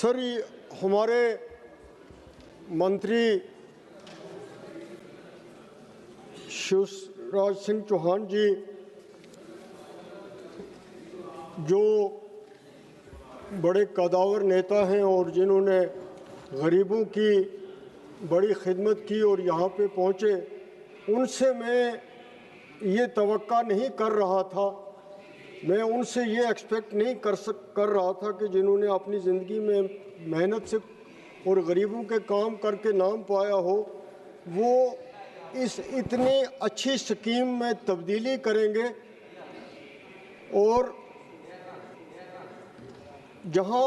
Sir, हमारे मंत्री शिवराज सिंह चौहान जी जो बड़े कदावर नेता हैं और जिन्होंने गरीबों की बड़ी खिदमत की और यहाँ पे पहुँचे, उनसे मैं ये तवक्का नहीं कर रहा था, मैं उनसे ये एक्सपेक्ट नहीं कर रहा था कि जिन्होंने अपनी ज़िंदगी में मेहनत से और गरीबों के काम करके नाम पाया हो, वो इस इतनी अच्छी स्कीम में तब्दीली करेंगे। और जहां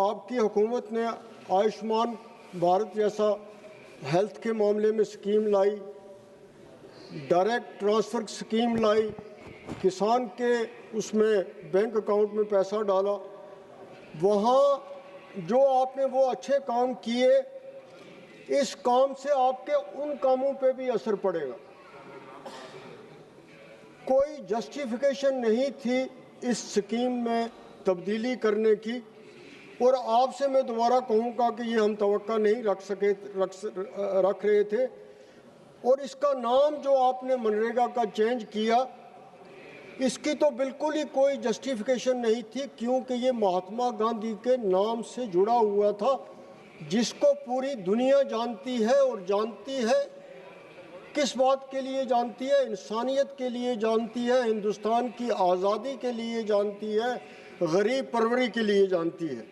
आपकी हुकूमत ने आयुष्मान भारत जैसा हेल्थ के मामले में स्कीम लाई, डायरेक्ट ट्रांसफ़र स्कीम लाई, किसान के उसमें बैंक अकाउंट में पैसा डाला, वहाँ जो आपने वो अच्छे काम किए, इस काम से आपके उन कामों पे भी असर पड़ेगा। कोई जस्टिफिकेशन नहीं थी इस स्कीम में तब्दीली करने की, और आपसे मैं दोबारा कहूँगा कि ये हम तवक्का नहीं रख रहे थे। और इसका नाम जो आपने मनरेगा का चेंज किया, इसकी तो बिल्कुल ही कोई जस्टिफिकेशन नहीं थी, क्योंकि ये महात्मा गांधी के नाम से जुड़ा हुआ था, जिसको पूरी दुनिया जानती है। और जानती है किस बात के लिए जानती है? इंसानियत के लिए जानती है, हिंदुस्तान की आज़ादी के लिए जानती है, गरीब परवरी के लिए जानती है।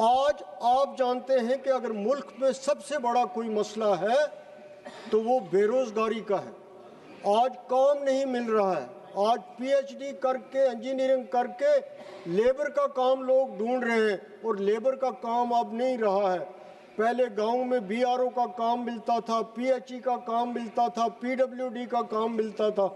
आज आप जानते हैं कि अगर मुल्क में सबसे बड़ा कोई मसला है तो वो बेरोज़गारी का है। आज काम नहीं मिल रहा है। आज पीएचडी करके, इंजीनियरिंग करके लेबर का काम लोग ढूंढ रहे हैं, और लेबर का काम अब नहीं रहा है। पहले गांव में बीआरओ का काम मिलता था, पीएचई का काम मिलता था, पीडब्ल्यूडी का काम मिलता था।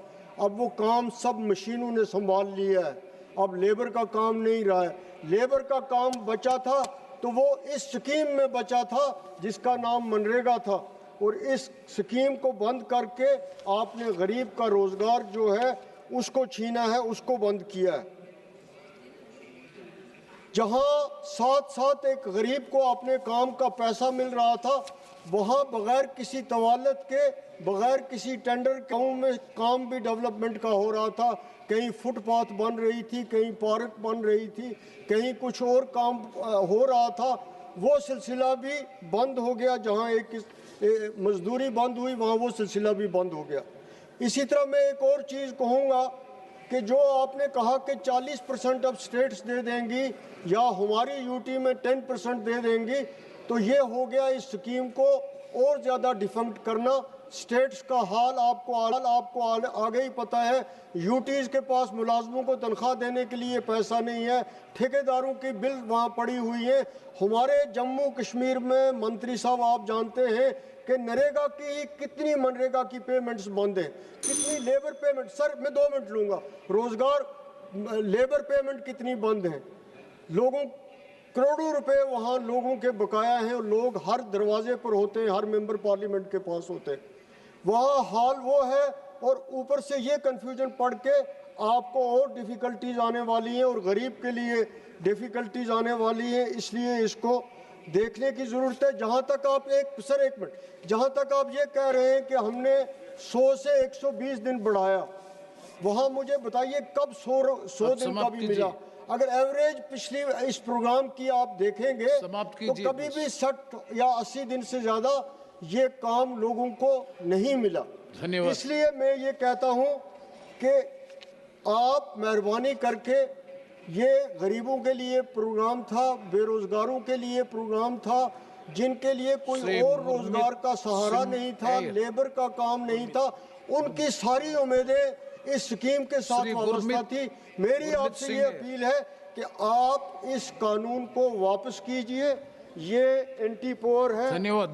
अब वो काम सब मशीनों ने संभाल लिया है। अब लेबर का काम नहीं रहा है। लेबर का काम बचा था तो वो इस स्कीम में बचा था जिसका नाम मनरेगा था, और इस स्कीम को बंद करके आपने गरीब का रोज़गार जो है उसको छीना है, उसको बंद किया है। जहां साथ साथ एक गरीब को अपने काम का पैसा मिल रहा था, वहां बगैर किसी तवालत के, बगैर किसी टेंडर गाँव में काम भी डेवलपमेंट का हो रहा था। कहीं फुटपाथ बन रही थी, कहीं पार्क बन रही थी, कहीं कुछ और काम हो रहा था। वो सिलसिला भी बंद हो गया। जहां एक मजदूरी बंद हुई, वहाँ वो सिलसिला भी बंद हो गया। इसी तरह मैं एक और चीज़ कहूँगा कि जो आपने कहा कि 40% अब स्टेट्स दे देंगी या हमारी यूटी में 10% दे देंगी, तो ये हो गया इस स्कीम को और ज़्यादा डिफंक्ट करना। स्टेट्स का हाल आपको आगे ही पता है। यूटीज़ के पास मुलाजमों को तनख्वाह देने के लिए पैसा नहीं है, ठेकेदारों की बिल वहाँ पड़ी हुई है। हमारे जम्मू कश्मीर में मंत्री साहब आप जानते हैं कि नरेगा की कितनी मनरेगा की पेमेंट्स बंद हैं, कितनी लेबर पेमेंट, सर मैं 2 मिनट लूँगा, रोज़गार लेबर पेमेंट कितनी बंद हैं। लोगों करोड़ों रुपए वहाँ लोगों के बकाया हैं, और लोग हर दरवाजे पर होते हैं, हर मेंबर पार्लियामेंट के पास होते हैं। वहाँ हाल वो है, और ऊपर से ये कन्फ्यूजन पढ़ के आपको और डिफ़िकल्टीज़ आने वाली हैं, और गरीब के लिए डिफ़िकल्टीज़ आने वाली हैं। इसलिए इसको देखने की ज़रूरत है। जहाँ तक आप एक मिनट, जहाँ तक आप ये कह रहे हैं कि हमने 100 से 120 दिन बढ़ाया, वहाँ मुझे बताइए कब 100 दिन का भी मिला? अगर एवरेज पिछली इस प्रोग्राम की आप देखेंगे तो कभी भी 60 या 80 दिन से ज़्यादा ये काम लोगों को नहीं मिला। इसलिए मैं ये कहता हूँ कि आप मेहरबानी करके, ये गरीबों के लिए प्रोग्राम था, बेरोजगारों के लिए प्रोग्राम था, जिनके लिए कोई और रोजगार का सहारा नहीं था, लेबर का काम नहीं था, उनकी सारी उम्मीदें इस स्कीम के साथ वाबस्ता थी। मेरी आपसे ये अपील है कि आप इस कानून को वापस कीजिए, ये एंटी पुअर है। धन्यवाद।